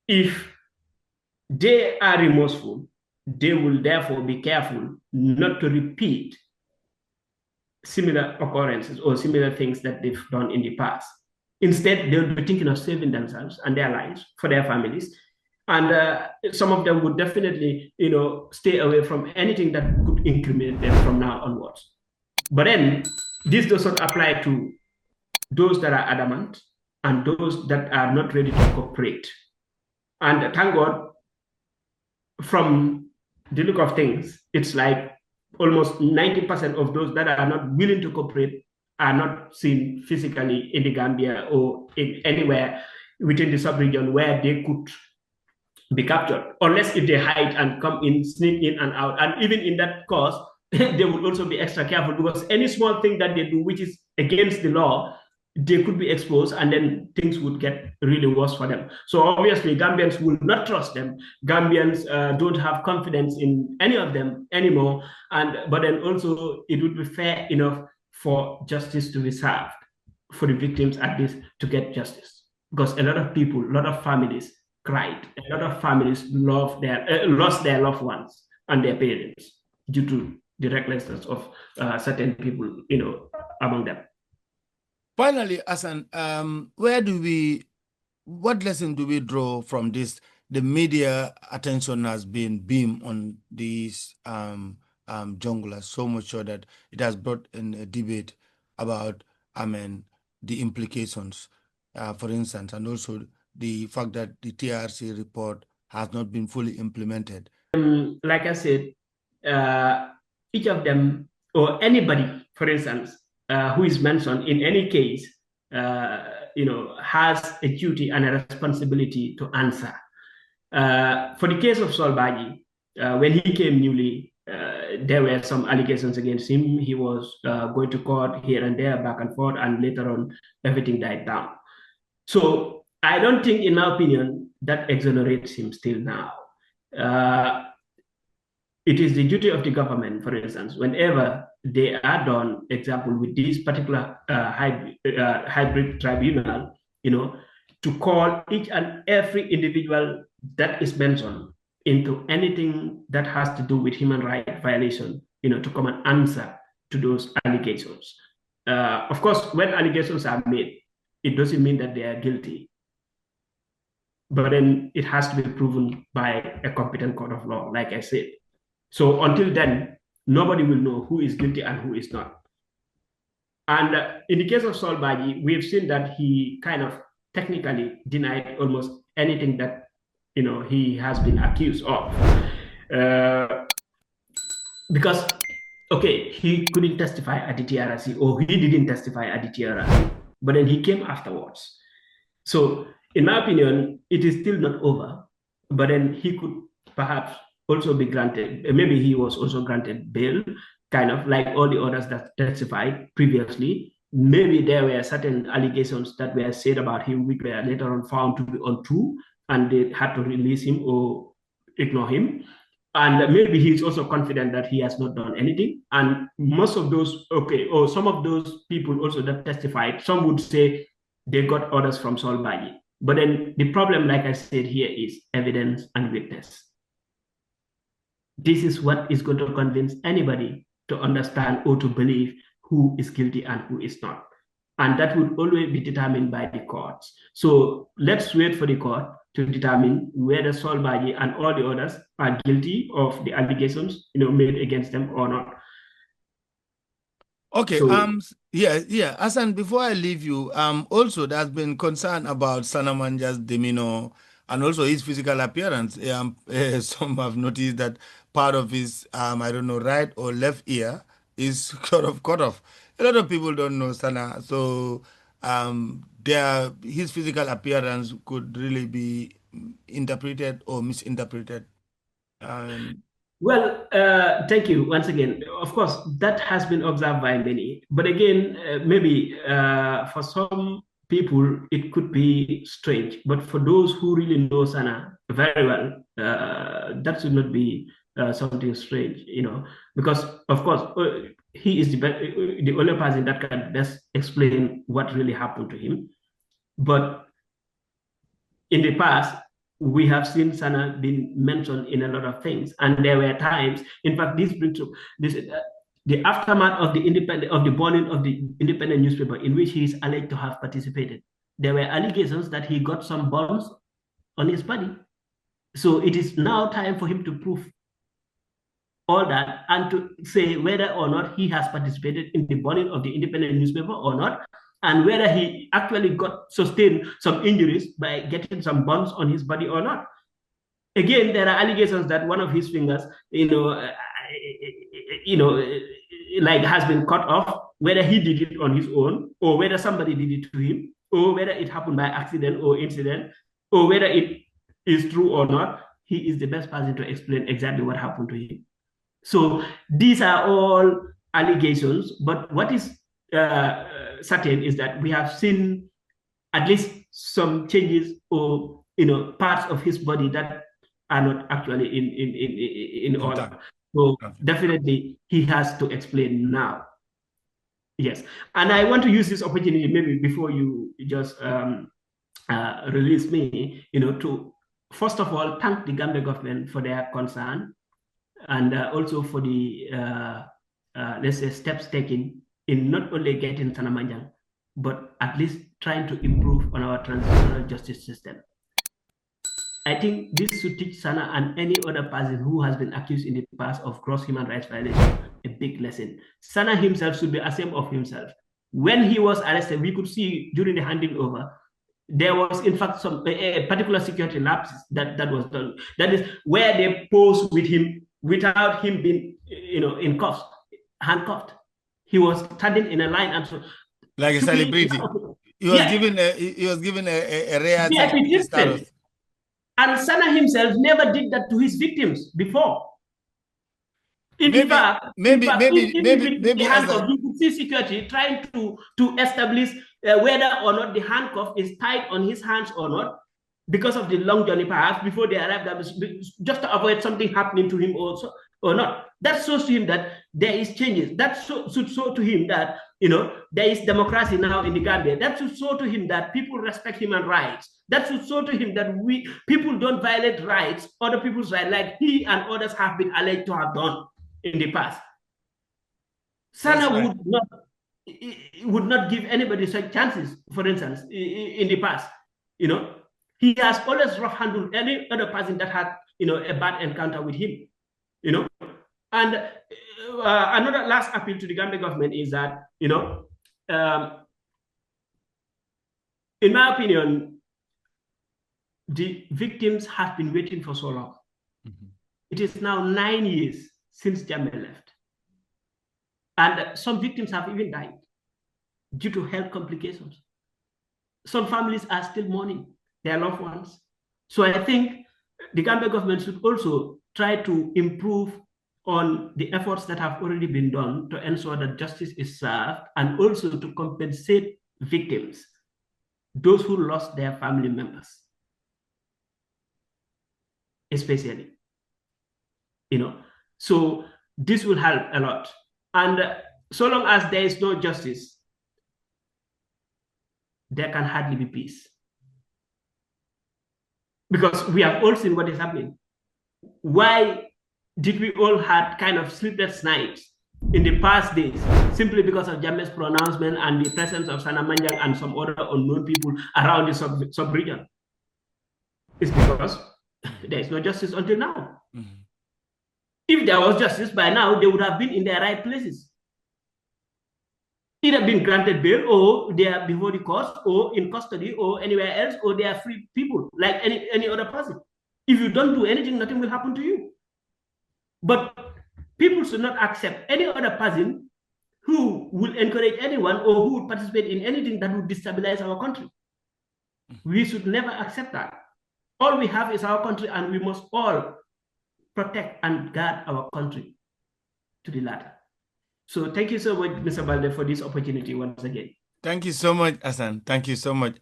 if they are remorseful, they will therefore be careful not to repeat similar occurrences or similar things that they've done in the past. Instead, they'll be thinking of saving themselves and their lives for their families. And some of them would definitely, stay away from anything that could incriminate them from now onwards. But then this doesn't apply to those that are adamant and those that are not ready to cooperate. And thank God, from the look of things, it's like almost 90% of those that are not willing to cooperate are not seen physically in the Gambia or in anywhere within the sub-region where they could be captured, unless if they hide and come in, sneak in and out. And even in that case, they would also be extra careful because any small thing that they do, which is against the law, they could be exposed and then things would get really worse for them. So obviously, Gambians will not trust them. Gambians don't have confidence in any of them anymore. But then also, it would be fair enough for justice to be served for the victims at least to get justice. Because a lot of people, a lot of families cried. A lot of families lost their loved ones and their parents due to the recklessness of certain people, among them. Finally, Assan, what lesson do we draw from this? The media attention has been beamed on these junglers so much so that it has brought in a debate about, the implications, for instance, and also the fact that the TRC report has not been fully implemented. Like I said, each of them or anybody, for instance, who is mentioned in any case, has a duty and a responsibility to answer. For the case of Solbaji, when he came newly, there were some allegations against him. He was going to court here and there, back and forth, and later on, everything died down. So I don't think, in my opinion, that exonerates him still now. It is the duty of the government, for instance, whenever they are done, example, with this particular hybrid tribunal, to call each and every individual that is mentioned into anything that has to do with human rights violation, to come and answer to those allegations. Of course, when allegations are made, it doesn't mean that they are guilty. But then it has to be proven by a competent court of law, like I said. So until then, nobody will know who is guilty and who is not. And in the case of Saul Baji, we've seen that he kind of technically denied almost anything that he has been accused of. Because, okay, he couldn't testify at the TRC, or he didn't testify at the TRC, but then he came afterwards. So in my opinion, it is still not over, but then he could perhaps also be granted, maybe he was also granted bail, kind of like all the others that testified previously. Maybe there were certain allegations that were said about him which were later on found to be untrue, and they had to release him or ignore him. And maybe he's also confident that he has not done anything. And most of those, or some of those people also that testified, some would say they got orders from Saul Baji. But then the problem, like I said here, is evidence and witness. This is what is going to convince anybody to understand or to believe who is guilty and who is not. And that would always be determined by the courts. So let's wait for the court to determine whether Saul Baji and all the others are guilty of the allegations made against them or not. Okay. So, yeah. Assan, before I leave you, also there's been concern about Sana Manjang's demeanor and also his physical appearance. Some have noticed that part of his, I don't know, right or left ear is sort of cut off. A lot of people don't know Sana, so his physical appearance could really be interpreted or misinterpreted. Well, thank you once again. Of course, that has been observed by many. But again, maybe for some people, it could be strange. But for those who really know Sana very well, that should not be something strange, because, of course, he is the only person that can best explain what really happened to him. But in the past, we have seen Sana being mentioned in a lot of things, and there were times. In fact, this brings to this. The aftermath of the burning of the independent newspaper in which he is alleged to have participated. There were allegations that he got some bombs on his body. So it is now time for him to prove all that and to say whether or not he has participated in the burning of the independent newspaper or not, and whether he actually got sustained some injuries by getting some burns on his body or not. Again, there are allegations that one of his fingers, like has been cut off, whether he did it on his own or whether somebody did it to him, or whether it happened by accident or incident, or whether it is true or not. He is the best person to explain exactly what happened to him. So these are all allegations, but what is certain is that we have seen at least some changes or parts of his body that are not actually in order. So definitely he has to explain now. Yes, and I want to use this opportunity maybe before you just release me, to first of all thank the Gambia government for their concern and also for the let's say steps taken in not only getting Sana Manjang, but at least trying to improve on our transitional justice system. I think this should teach Sana and any other person who has been accused in the past of gross human rights violation a big lesson. Sana himself should be ashamed of himself. When he was arrested, we could see during the handing over, there was in fact some a particular security lapse that was done. That is where they posed with him without him being, in cuffs, handcuffed. He was standing in a line and so like a celebrity. He was given a rare status. And Sana himself never did that to his victims before. Maybe handcuff, you could see security trying to establish whether or not the handcuff is tied on his hands or not, because of the long journey perhaps before they arrived, just to avoid something happening to him also or not. That shows to him that there is changes. That should show to him that there is democracy now in the Gambia. That should show to him that people respect human rights. That should show to him that people don't violate rights, other people's rights, like he and others have been alleged to have done in the past. Sana would not give anybody such chances, for instance, in the past. He has always rough handled any other person that had a bad encounter with him. And another last appeal to the Gambia government is that in my opinion, the victims have been waiting for so long. Mm-hmm. It is now 9 years since Jammeh left. And some victims have even died due to health complications. Some families are still mourning their loved ones. So I think the Gambia government should also try to improve on the efforts that have already been done to ensure that justice is served, and also to compensate victims, those who lost their family members, especially. So this will help a lot. And so long as there is no justice, there can hardly be peace. Because we have all seen what is happening. Why did we all have kind of sleepless nights in the past days? Simply because of Jammeh's pronouncement and the presence of Sana Manjang and some other unknown people around the sub-region. It's because there is no justice until now. Mm-hmm. If there was justice, by now they would have been in their right places. Either been granted bail, or they are before the courts, or in custody, or anywhere else, or they are free people like any other person. If you don't do anything, nothing will happen to you. But people should not accept any other person who will encourage anyone or who would participate in anything that would destabilize our country. We should never accept that. All we have is our country, and we must all protect and guard our country to the latter. So thank you so much, Mr. Balde, for this opportunity once again. Thank you so much, Assan. Thank you so much.